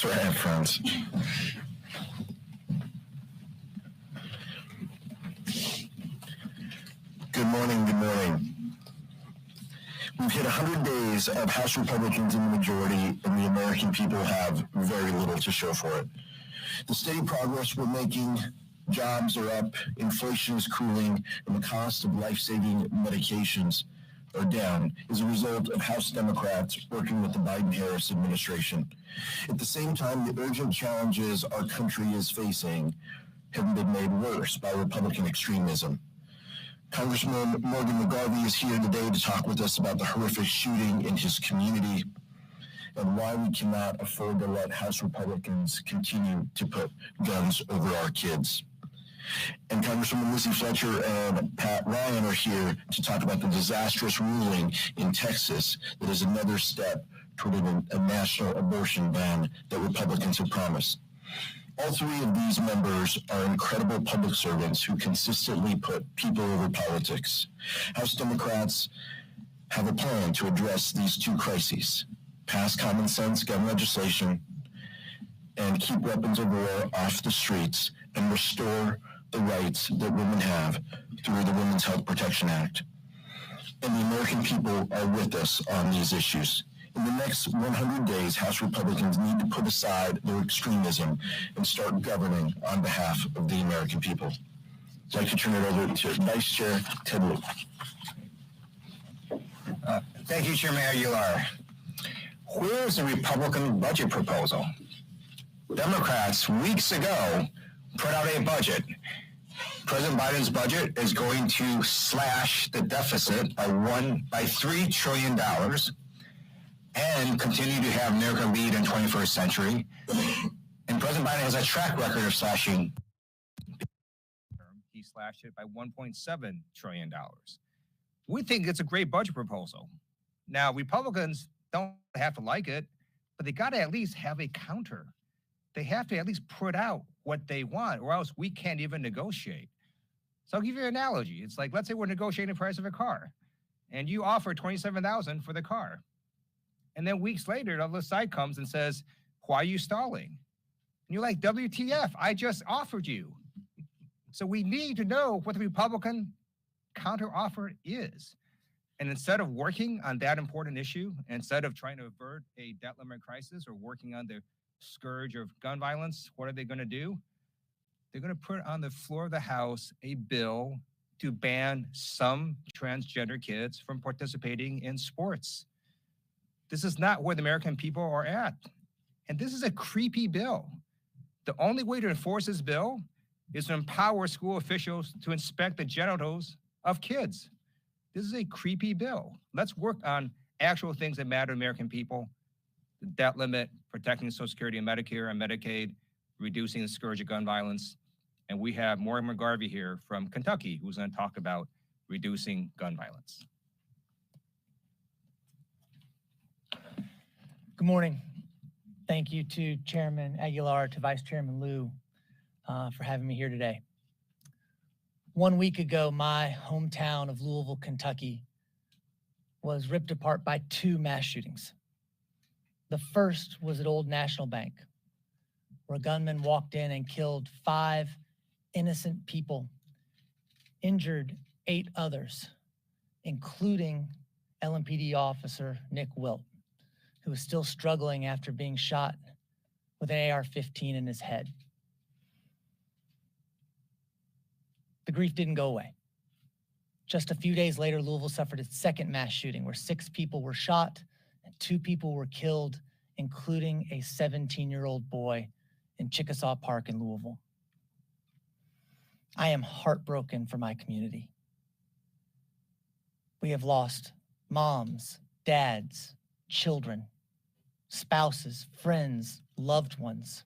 sure I have friends. Good morning, good morning. We've hit 100 days of House Republicans in the majority, and the American people have very little to show for it. The steady progress we're making, jobs are up, inflation is cooling, and the cost of life-saving medications are down is a result of House Democrats working with the Biden-Harris administration. At the same time, the urgent challenges our country is facing have been made worse by Republican extremism. Congressman Morgan McGarvey is here today to talk with us about the horrific shooting in his community and why we cannot afford to let House Republicans continue to put guns over our kids. And Congresswoman Lizzie Fletcher and Pat Ryan are here to talk about the disastrous ruling in Texas that is another step toward a national abortion ban that Republicans have promised. All three of these members are incredible public servants who consistently put people over politics. House Democrats have a plan to address these two crises: pass common sense gun legislation and keep weapons of war off the streets and restore the rights that women have through the Women's Health Protection Act. And the American people are with us on these issues. In the next 100 days, House Republicans need to put aside their extremism and start governing on behalf of the American people. I'd like to turn it over to Vice Chair Ted Lieu. Thank you, Chairman Aguilar. Where's the Republican budget proposal? Democrats, weeks ago, put out a budget. President Biden's budget is going to slash the deficit by $3 trillion and continue to have America lead in 21st century. And President Biden has a track record of slashing. He slashed it by $1.7 trillion. We think it's a great budget proposal. Now, Republicans don't have to like it, but they got to at least have a counter. They have to at least put out what they want, or else we can't even negotiate. So I'll give you an analogy. It's like, let's say we're negotiating the price of a car, and you offer $27,000 for the car. And then weeks later, the other side comes and says, why are you stalling? And you're like, WTF, I just offered you. So we need to know what the Republican counteroffer is. And instead of working on that important issue, instead of trying to avert a debt limit crisis or working on the scourge of gun violence, what are they going to do? They're going to put on the floor of the House a bill to ban some transgender kids from participating in sports. This is not where the American people are at. And this is a creepy bill. The only way to enforce this bill is to empower school officials to inspect the genitals of kids. This is a creepy bill. Let's work on actual things that matter to American people: the debt limit, protecting Social Security and Medicare and Medicaid, reducing the scourge of gun violence. And we have Morgan McGarvey here from Kentucky, who's going to talk about reducing gun violence. Good morning. Thank you to Chairman Aguilar, to Vice Chairman Lieu for having me here today. 1 week ago, my hometown of Louisville, Kentucky was ripped apart by two mass shootings. The first was at Old National Bank, where a gunman walked in and killed 5 innocent people, injured 8 others, including LMPD officer Nick Wilt, who was still struggling after being shot with an AR-15 in his head. The grief didn't go away. Just a few days later, Louisville suffered its second mass shooting where 6 people were shot and 2 people were killed, including a 17-year-old boy in Chickasaw Park in Louisville. I am heartbroken for my community. We have lost moms, dads, children, spouses, friends, loved ones,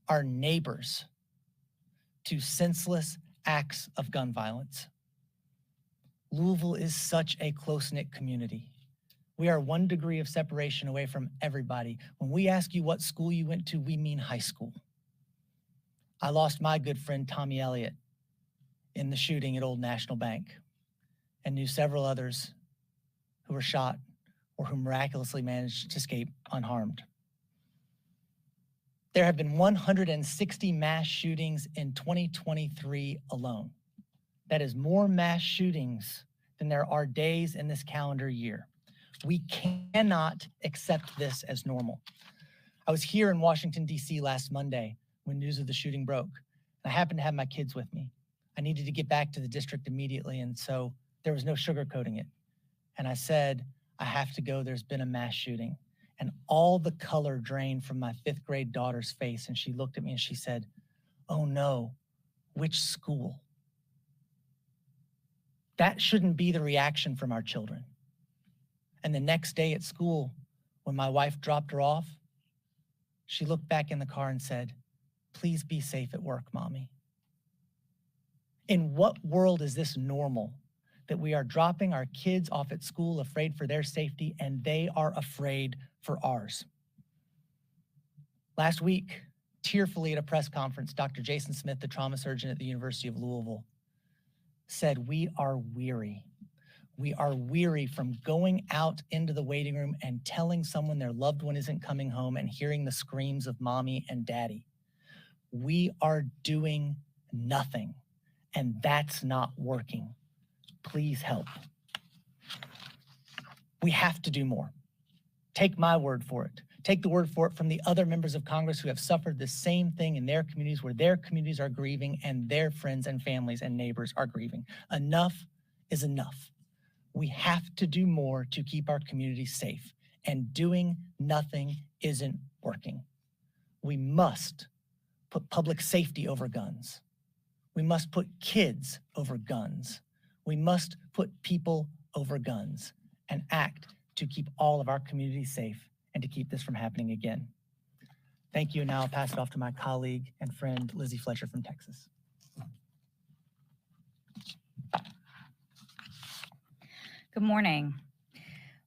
our neighbors, to senseless acts of gun violence. Louisville is such a close-knit community. We are 1 degree of separation away from everybody. When we ask you what school you went to, we mean high school. I lost my good friend Tommy Elliott in the shooting at Old National Bank and knew several others who were shot or who miraculously managed to escape unharmed. There have been 160 mass shootings in 2023 alone. That is more mass shootings than there are days in this calendar year. We cannot accept this as normal. I was here in Washington, D.C. last Monday when news of the shooting broke. I happened to have my kids with me. I needed to get back to the district immediately, and so there was no sugarcoating it. And I said, I have to go, there's been a mass shooting. And all the color drained from my 5th grade daughter's face, and she looked at me and she said, oh no, which school? That shouldn't be the reaction from our children. And the next day at school, when my wife dropped her off, she looked back in the car and said, please be safe at work, Mommy. In what world is this normal, that we are dropping our kids off at school afraid for their safety and they are afraid for ours? Last week, tearfully at a press conference, Dr. Jason Smith, the trauma surgeon at the University of Louisville, said, we are weary. We are weary from going out into the waiting room and telling someone their loved one isn't coming home and hearing the screams of mommy and daddy. We are doing nothing, and that's not working. Please help. We have to do more. Take my word for it. Take the word for it from the other members of Congress who have suffered the same thing in their communities, where their communities are grieving and their friends and families and neighbors are grieving. Enough is enough. We have to do more to keep our communities safe, and doing nothing isn't working. We must put public safety over guns. We must put kids over guns. We must put people over guns and act to keep all of our communities safe and to keep this from happening again. Thank you. Now I'll pass it off to my colleague and friend, Lizzie Fletcher from Texas. Good morning.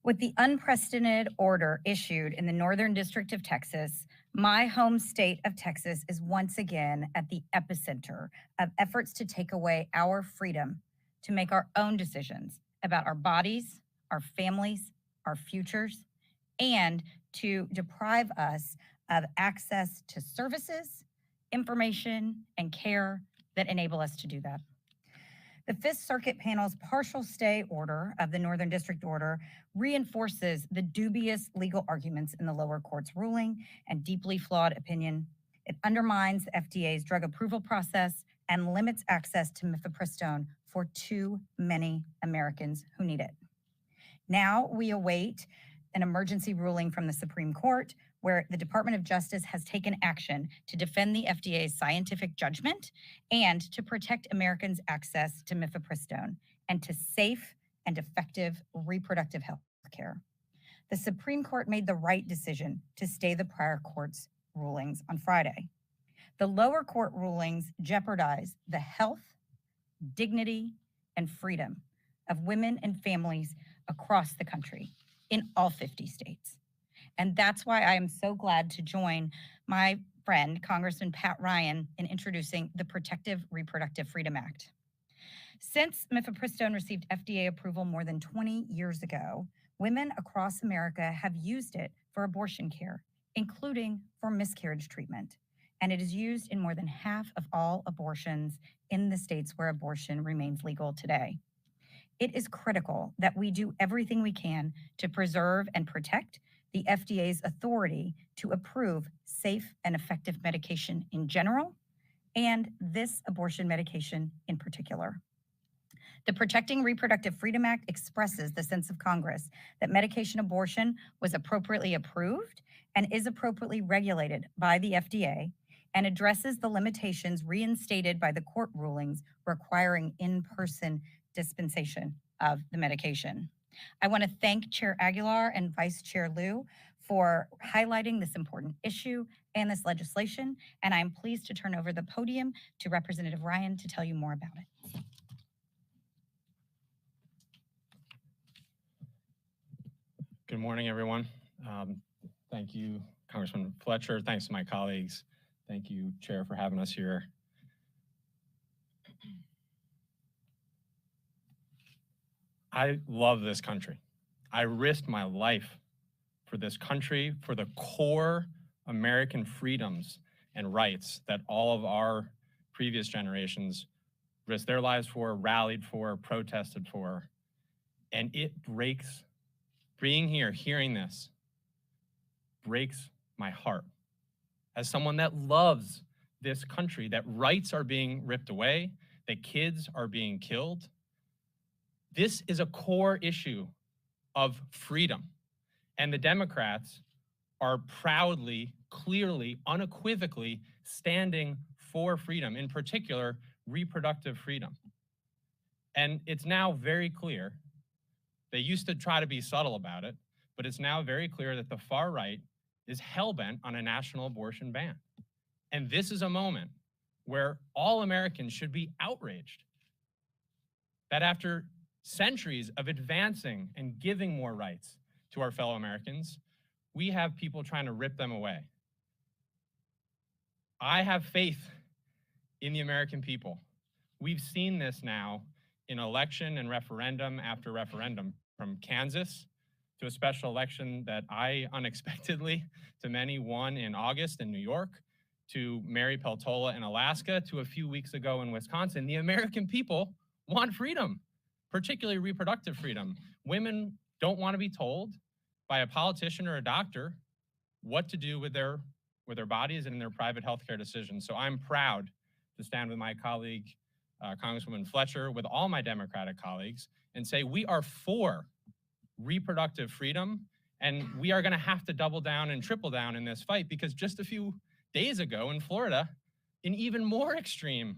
With the unprecedented order issued in the Northern District of Texas, my home state of Texas is once again at the epicenter of efforts to take away our freedom to make our own decisions about our bodies, our families, our futures, and to deprive us of access to services, information, and care that enable us to do that. The Fifth Circuit panel's partial stay order of the Northern District order reinforces the dubious legal arguments in the lower court's ruling and deeply flawed opinion. It undermines the FDA's drug approval process and limits access to mifepristone for too many Americans who need it. Now we await an emergency ruling from the Supreme Court, where the Department of Justice has taken action to defend the FDA's scientific judgment and to protect Americans' access to mifepristone and to safe and effective reproductive health care. The Supreme Court made the right decision to stay the prior court's rulings on Friday. The lower court rulings jeopardize the health, dignity, and freedom of women and families across the country in all 50 states. And that's why I am so glad to join my friend, Congressman Pat Ryan, in introducing the Protective Reproductive Freedom Act. Since mifepristone received FDA approval more than 20 years ago, women across America have used it for abortion care, including for miscarriage treatment. And it is used in more than half of all abortions in the states where abortion remains legal today. It is critical that we do everything we can to preserve and protect the FDA's authority to approve safe and effective medication in general, and this abortion medication in particular. The Protecting Reproductive Freedom Act expresses the sense of Congress that medication abortion was appropriately approved and is appropriately regulated by the FDA, and addresses the limitations reinstated by the court rulings requiring in-person dispensation of the medication. I want to thank Chair Aguilar and Vice Chair Liu for highlighting this important issue and this legislation, and I'm pleased to turn over the podium to Representative Ryan to tell you more about it. Good morning, everyone. Thank you, Congressman Fletcher. Thanks to my colleagues. Thank you, Chair, for having us here. I love this country. I risked my life for this country, for the core American freedoms and rights that all of our previous generations risked their lives for, rallied for, protested for. And it breaks, being here, hearing this, breaks my heart. As someone that loves this country, that rights are being ripped away, that kids are being killed. This is a core issue of freedom. And the Democrats are proudly, clearly, unequivocally standing for freedom, in particular, reproductive freedom. And it's now very clear, they used to try to be subtle about it, but it's now very clear that the far right is hell-bent on a national abortion ban. And this is a moment where all Americans should be outraged that after centuries of advancing and giving more rights to our fellow Americans, we have people trying to rip them away. I have faith in the American people. We've seen this now in election and referendum after referendum, from Kansas to a special election that I unexpectedly, to many, won in August in New York, to Mary Peltola in Alaska, to a few weeks ago in Wisconsin. The American people want freedom, particularly reproductive freedom. Women don't want to be told by a politician or a doctor what to do with their bodies and in their private healthcare decisions. So I'm proud to stand with my colleague, Congresswoman Fletcher, with all my Democratic colleagues, and say we are for reproductive freedom, and we are going to have to double down and triple down in this fight, because just a few days ago in Florida, an even more extreme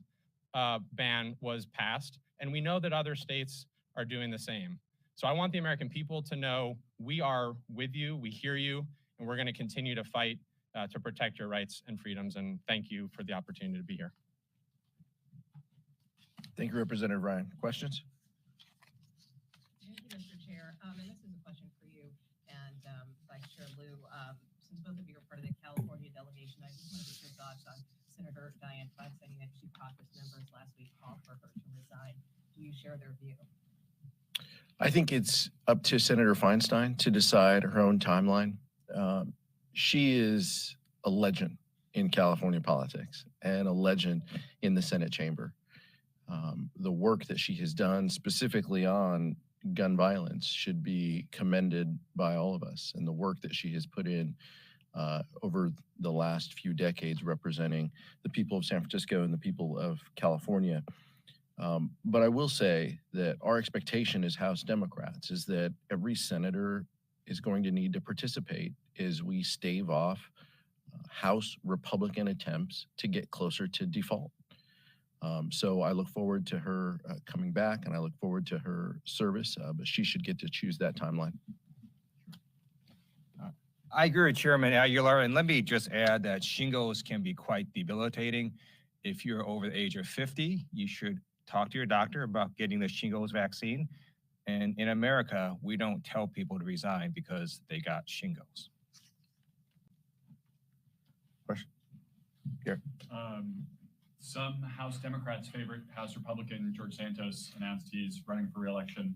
ban was passed, and we know that other states are doing the same. So I want the American people to know we are with you, we hear you, and we're going to continue to fight to protect your rights and freedoms. And thank you for the opportunity to be here. Thank you, Representative Ryan. Questions? Thank you, Mr. Chair. And this is a question for you and Vice Chair Lieu. Since both of you are part of the California delegation, I just want to get your thoughts on Senator Dianne Feinstein that two caucus members last week called for her to resign. Do you share their view? I think it's up to Senator Feinstein to decide her own timeline. She is a legend in California politics and a legend in the Senate chamber. The work that she has done specifically on gun violence should be commended by all of us, and the work that she has put in over the last few decades representing the people of San Francisco and the people of California. But I will say that our expectation as House Democrats is that every senator is going to need to participate as we stave off House Republican attempts to get closer to default. So I look forward to her coming back, and I look forward to her service, but she should get to choose that timeline. I agree with Chairman Aguilar, and let me just add that shingles can be quite debilitating. If you're over the age of 50, you should talk to your doctor about getting the shingles vaccine. And in America, we don't tell people to resign because they got shingles. Question? Here. Some House Democrats' favorite House Republican, George Santos, announced he's running for re-election.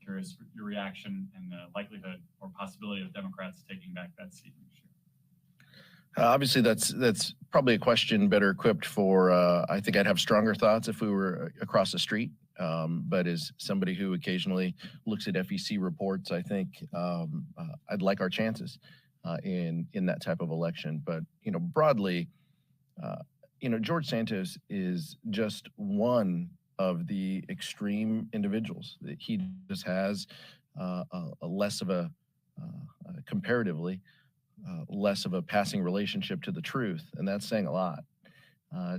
Curious your reaction and the likelihood or possibility of Democrats taking back that seat next year. Obviously, that's probably a question better equipped for, I think I'd have stronger thoughts if we were across the street. But as somebody who occasionally looks at FEC reports, I think I'd like our chances in that type of election. But, broadly, George Santos is just one of the extreme individuals. He just has a less of a, comparatively, less of a passing relationship to the truth, and that's saying a lot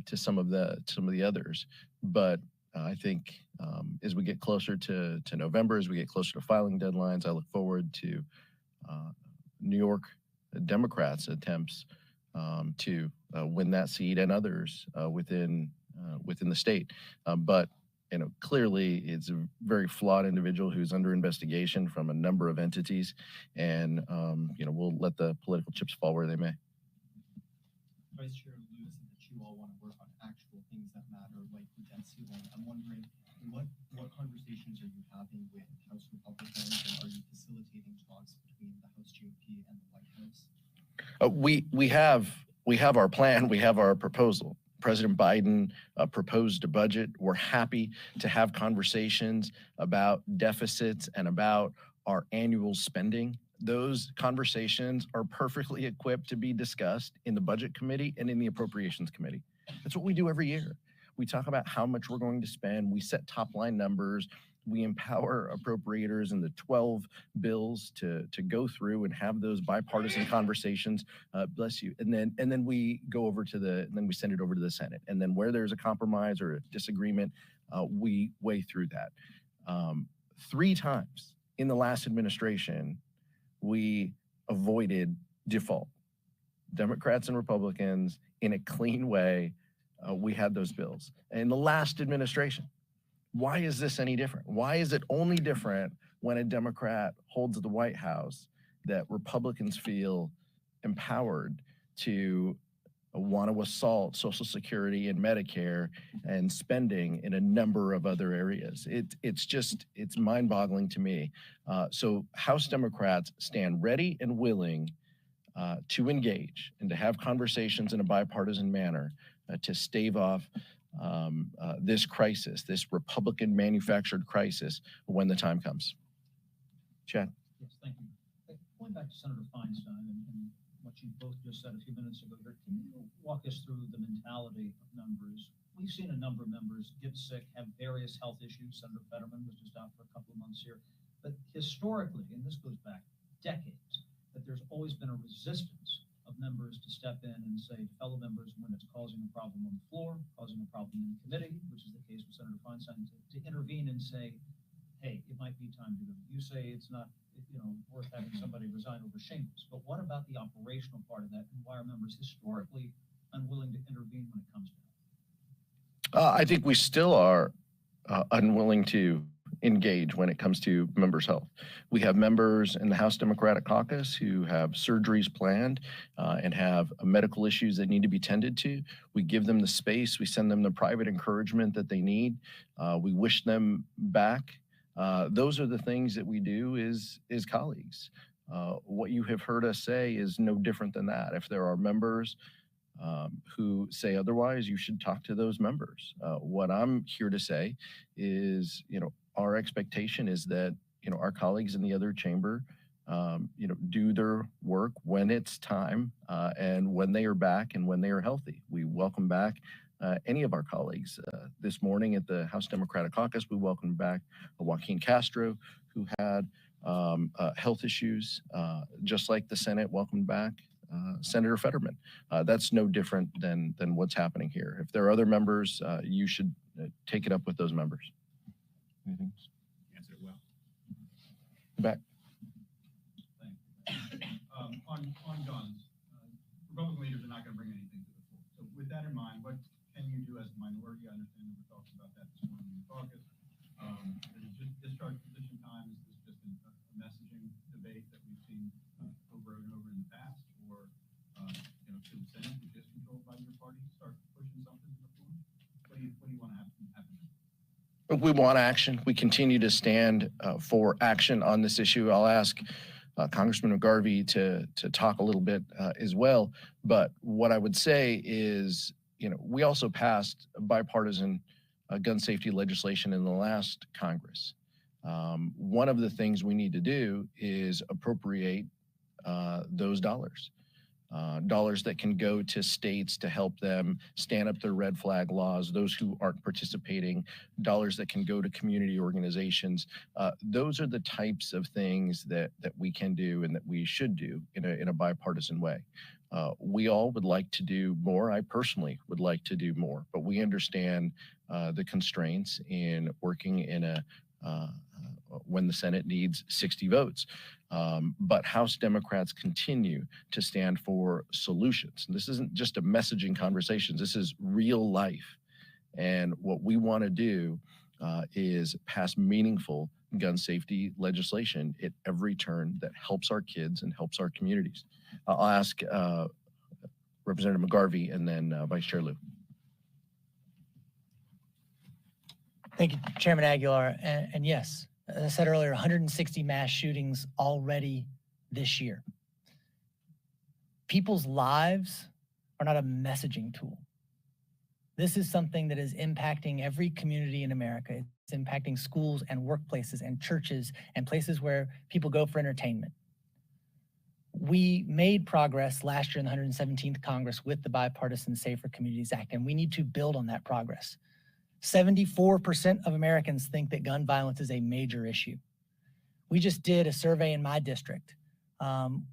to some of the others. But I think as we get closer to November, as we get closer to filing deadlines, I look forward to New York Democrats' attempts to win that seat and others within the state. But clearly it's a very flawed individual who's under investigation from a number of entities, and we'll let the political chips fall where they may. Vice Chair Lieu said that you all want to work on actual things that matter, like the debt ceiling. I'm wondering what conversations are you having with House Republicans, and are you facilitating talks between the House GOP and the White House? We have our plan. We have our proposal. President Biden proposed a budget. We're happy to have conversations about deficits and about our annual spending. Those conversations are perfectly equipped to be discussed in the Budget Committee and in the Appropriations Committee. That's what we do every year. We talk about how much we're going to spend. We set top line numbers. We empower appropriators in the 12 bills to go through and have those bipartisan conversations. Bless you. And then we go over to then we send it over to the Senate. And then where there's a compromise or a disagreement, we weigh through that. 3 times in the last administration, we avoided default. Democrats and Republicans, in a clean way, we had those bills. In the last administration, why is this any different? Why is it only different when a Democrat holds the White House that Republicans feel empowered to want to assault Social Security and Medicare and spending in a number of other areas? It's mind-boggling to me. So House Democrats stand ready and willing to engage and to have conversations in a bipartisan manner to stave off this crisis, this Republican manufactured crisis when the time comes. Chad. Yes, thank you. Going back to Senator Feinstein and what you both just said a few minutes ago here, can you walk us through the mentality of members? We've seen a number of members get sick, have various health issues. Senator Fetterman was just out for a couple of months here. But historically, and this goes back decades, that there's always been a resistance of members to step in and say to fellow members when it's causing a problem on the floor, causing a problem in committee, which is the case with Senator Feinstein, to intervene and say, hey, it might be time to go. You say it's not, worth having somebody resign over shingles, but what about the operational part of that, and why are members historically unwilling to intervene when it comes to that? I think we still are unwilling to engage when it comes to members' health. We have members in the House Democratic Caucus who have surgeries planned and have medical issues that need to be tended to. We give them the space. We send them the private encouragement that they need. We wish them back. Those are the things that we do as colleagues. What you have heard us say is no different than that. If there are members who say otherwise, you should talk to those members. What I'm here to say is, our expectation is that, our colleagues in the other chamber, do their work when it's time and when they are back and when they are healthy. We welcome back any of our colleagues. This morning at the House Democratic Caucus, we welcomed back Joaquin Castro, who had health issues, just like the Senate welcomed back Senator Fetterman. That's no different than what's happening here. If there are other members, you should take it up with those members. Anything else? Answered it well. Back. Thank you. On guns, Republican leaders are not going to bring anything to the floor. So with that in mind, what can you do as a minority? I understand that we're talking about that this morning in the caucus. Discharge position time, is this just a messaging debate that we've seen over and over in the past? Or should the Senate, which is controlled by your party, start pushing something to the floor? What do you want to happen? We want action. We continue to stand for action on this issue. I'll ask Congressman McGarvey to talk a little bit as well. But what I would say is, we also passed bipartisan gun safety legislation in the last Congress. One of the things we need to do is appropriate those dollars. Dollars that can go to states to help them stand up their red flag laws, those who aren't participating, dollars that can go to community organizations. Those are the types of things that we can do and that we should do in a bipartisan way. We all would like to do more. I personally would like to do more, but we understand the constraints in working in when the Senate needs 60 votes. But House Democrats continue to stand for solutions. And this isn't just a messaging conversation. This is real life. And what we want to do is pass meaningful gun safety legislation at every turn that helps our kids and helps our communities. I'll ask Representative McGarvey and then Vice Chair Liu. Thank you, Chairman Aguilar. And yes, as I said earlier, 160 mass shootings already this year. People's lives are not a messaging tool. This is something that is impacting every community in America. It's impacting schools and workplaces and churches and places where people go for entertainment. We made progress last year in the 117th Congress with the Bipartisan Safer Communities Act, and we need to build on that progress. 74% of Americans think that gun violence is a major issue. We just did a survey in my district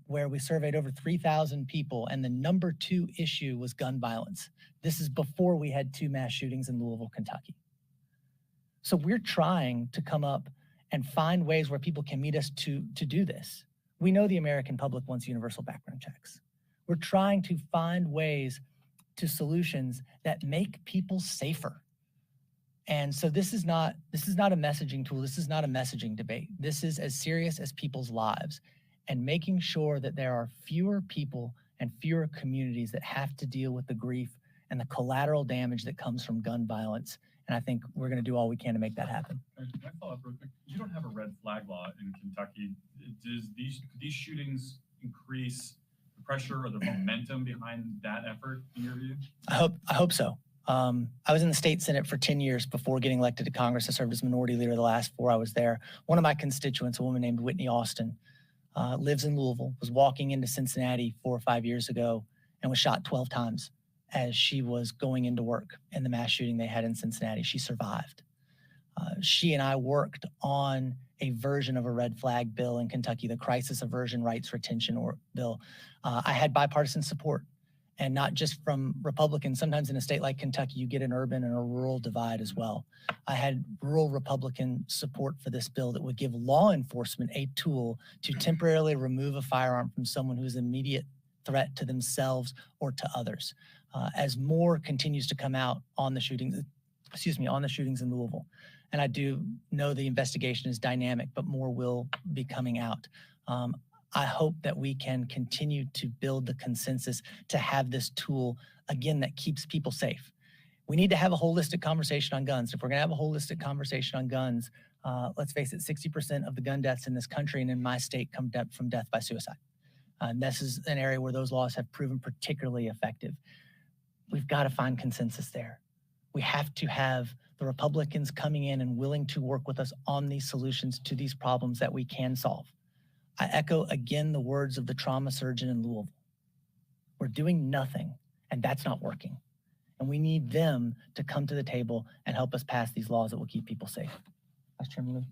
where we surveyed over 3,000 people, and the number 2 issue was gun violence. This is before we had 2 mass shootings in Louisville, Kentucky. So we're trying to come up and find ways where people can meet us to do this. We know the American public wants universal background checks. We're trying to find ways to solutions that make people safer. And so this is not a messaging tool. This is not a messaging debate. This is as serious as people's lives, and making sure that there are fewer people and fewer communities that have to deal with the grief and the collateral damage that comes from gun violence. And I think we're going to do all we can to make that happen. Can I follow up real quick? You don't have a red flag law in Kentucky. Could these shootings increase the pressure or the momentum behind that effort in your view? I hope so. I was in the state Senate for 10 years before getting elected to Congress. I served as minority leader the last 4 I was there. One of my constituents, a woman named Whitney Austin, lives in Louisville, was walking into Cincinnati 4 or 5 years ago and was shot 12 times as she was going into work in the mass shooting they had in Cincinnati. She survived. She and I worked on a version of a red flag bill in Kentucky, the Crisis Aversion Rights Retention Bill. I had bipartisan support, and not just from Republicans. Sometimes in a state like Kentucky, you get an urban and a rural divide as well. I had rural Republican support for this bill that would give law enforcement a tool to temporarily remove a firearm from someone who is an immediate threat to themselves or to others. As more continues to come out on the shootings in Louisville. And I do know the investigation is dynamic, but more will be coming out. I hope that we can continue to build the consensus to have this tool, again, that keeps people safe. We need to have a holistic conversation on guns. If we're gonna have a holistic conversation on guns, let's face it, 60% of the gun deaths in this country and in my state come from death by suicide. And this is an area where those laws have proven particularly effective. We've got to find consensus there. We have to have the Republicans coming in and willing to work with us on these solutions to these problems that we can solve. I echo again the words of the trauma surgeon in Louisville. We're doing nothing, and that's not working. And we need them to come to the table and help us pass these laws that will keep people safe. Vice Chairman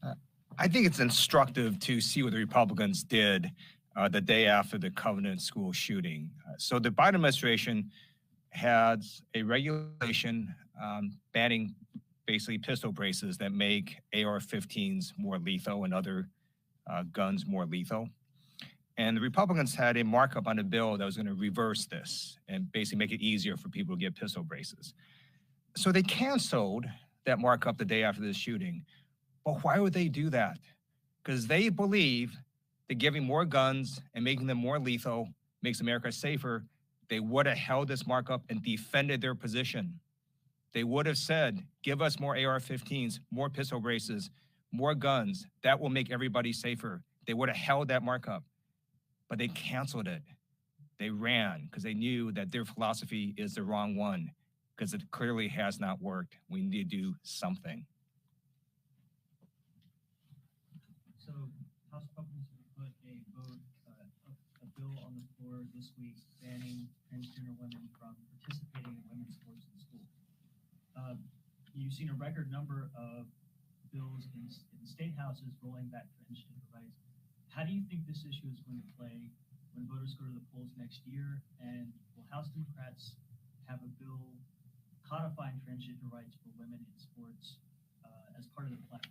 Lou. I think it's instructive to see what the Republicans did the day after the Covenant School shooting. So the Biden administration has a regulation banning basically pistol braces that make AR-15s more lethal and other guns more lethal. And the Republicans had a markup on a bill that was going to reverse this and basically make it easier for people to get pistol braces. So they canceled that markup the day after the shooting. But why would they do that? Because they believe that giving more guns and making them more lethal makes America safer. They would have held this markup and defended their position. They would have said, give us more AR-15s, more pistol braces, more guns. That will make everybody safer. They would have held that markup, but they canceled it. They ran because they knew that their philosophy is the wrong one, because it clearly has not worked. We need to do something. So House Republicans put a bill on the floor this week banning transgender women from participating in women's sports in school. You've seen a record number of bills in state houses rolling back transgender rights. How do you think this issue is going to play when voters go to the polls next year? And will House Democrats have a bill codifying transgender rights for women in sports as part of the plan?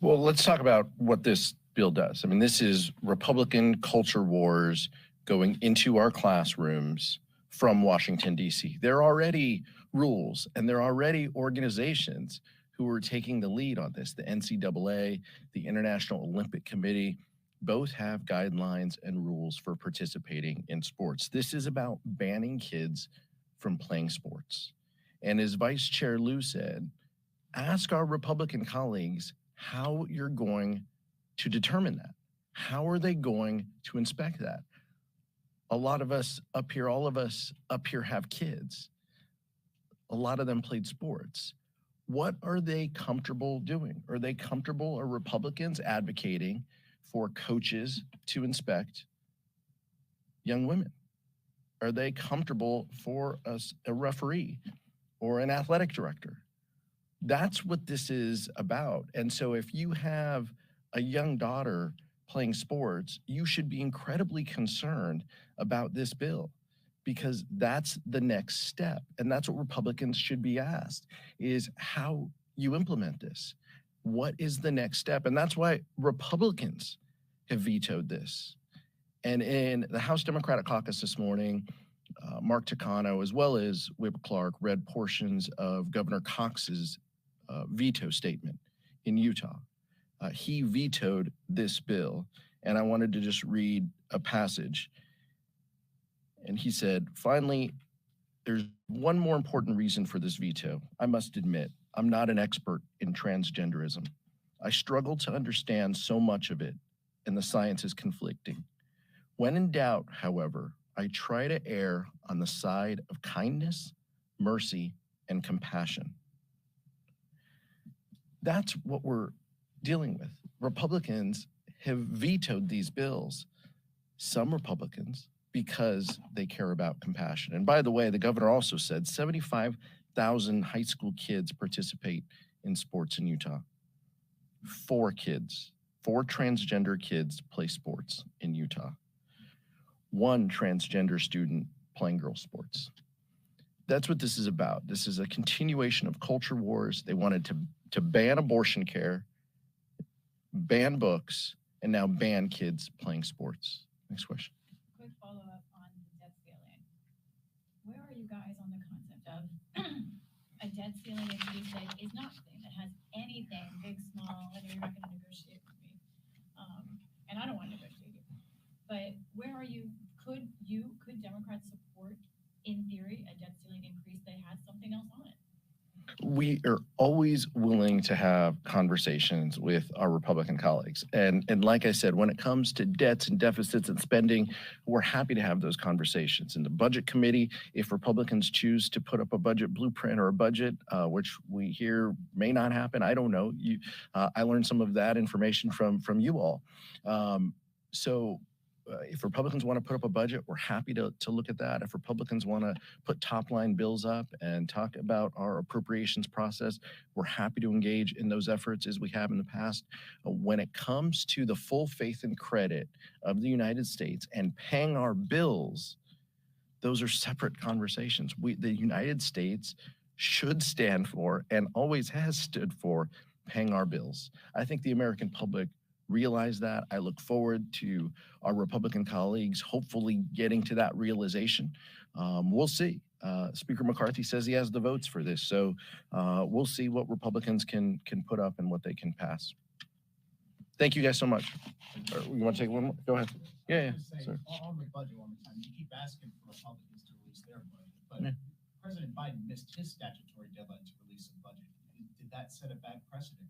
Well, let's talk about what this bill does. I mean, this is Republican culture wars going into our classrooms from Washington, D.C. There are already rules and there are already organizations who are taking the lead on this. The NCAA, the International Olympic Committee, both have guidelines and rules for participating in sports. This is about banning kids from playing sports. And as Vice Chair Lou said, ask our Republican colleagues how you're going to determine that. How are they going to inspect that? A lot of us up here, all of us up here have kids. A lot of them played sports. What are they comfortable doing? Are they comfortable, are Republicans advocating for coaches to inspect young women? Are they comfortable for a referee or an athletic director? That's what this is about. And so if you have a young daughter playing sports, you should be incredibly concerned about this bill, because that's the next step. And that's what Republicans should be asked, is how you implement this. What is the next step? And that's why Republicans have vetoed this. And in the House Democratic Caucus this morning, Mark Takano, as well as Whip Clark, read portions of Governor Cox's veto statement in Utah. He vetoed this bill, and I wanted to just read a passage. And he said, finally, there's one more important reason for this veto. I must admit, I'm not an expert in transgenderism. I struggle to understand so much of it, and the science is conflicting. When in doubt, however, I try to err on the side of kindness, mercy, and compassion. That's what we're dealing with. Republicans have vetoed these bills. Some Republicans, because they care about compassion. And by the way, the governor also said 75,000 high school kids participate in sports in Utah. 4 transgender kids play sports in Utah. 1 transgender student playing girls sports. That's what this is about. This is a continuation of culture wars. They wanted to ban abortion care, ban books, and now ban kids playing sports. Next question. Quick follow-up on the debt ceiling. Where are you guys on the concept of a debt ceiling increase that is not clean, that has anything, big, small? I know you're not going to negotiate with me, and I don't want to negotiate you. But where are you? Could Democrats support, in theory, a debt ceiling increase that has something else on it? We are always willing to have conversations with our Republican colleagues. And like I said, when it comes to debts and deficits and spending, we're happy to have those conversations. In the Budget Committee, if Republicans choose to put up a budget blueprint or a budget, which we hear may not happen, I don't know. I learned some of that information from you all. If Republicans want to put up a budget, we're happy to look at that. If Republicans want to put top line bills up and talk about our appropriations process, we're happy to engage in those efforts as we have in the past. When it comes to the full faith and credit of the United States and paying our bills, those are separate conversations. The United States should stand for, and always has stood for, paying our bills. I think the American public realize that. I look forward to our Republican colleagues hopefully getting to that realization. We'll see. Speaker McCarthy says he has the votes for this, so we'll see what Republicans can put up and what they can pass. Thank you guys so much. You want to take one more? Go ahead. Yeah. Say, on the budget one more time, you keep asking for Republicans to release their budget, but President Biden missed his statutory deadline to release a budget. Did that set a bad precedent?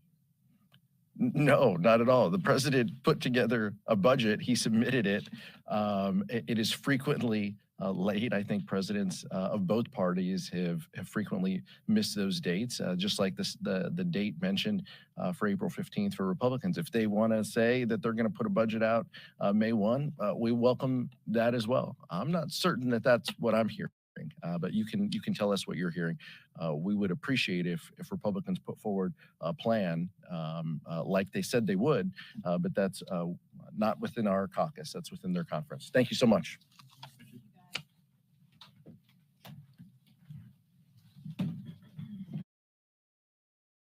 No, not at all. The president put together a budget. He submitted it. It is frequently late. I think presidents of both parties have frequently missed those dates, just like the date mentioned for April 15th for Republicans. If they want to say that they're going to put a budget out May 1, we welcome that as well. I'm not certain that that's what I'm hearing. But you can tell us what you're hearing. We would appreciate if Republicans put forward a plan like they said they would, but that's not within our caucus. That's within their conference. Thank you so much.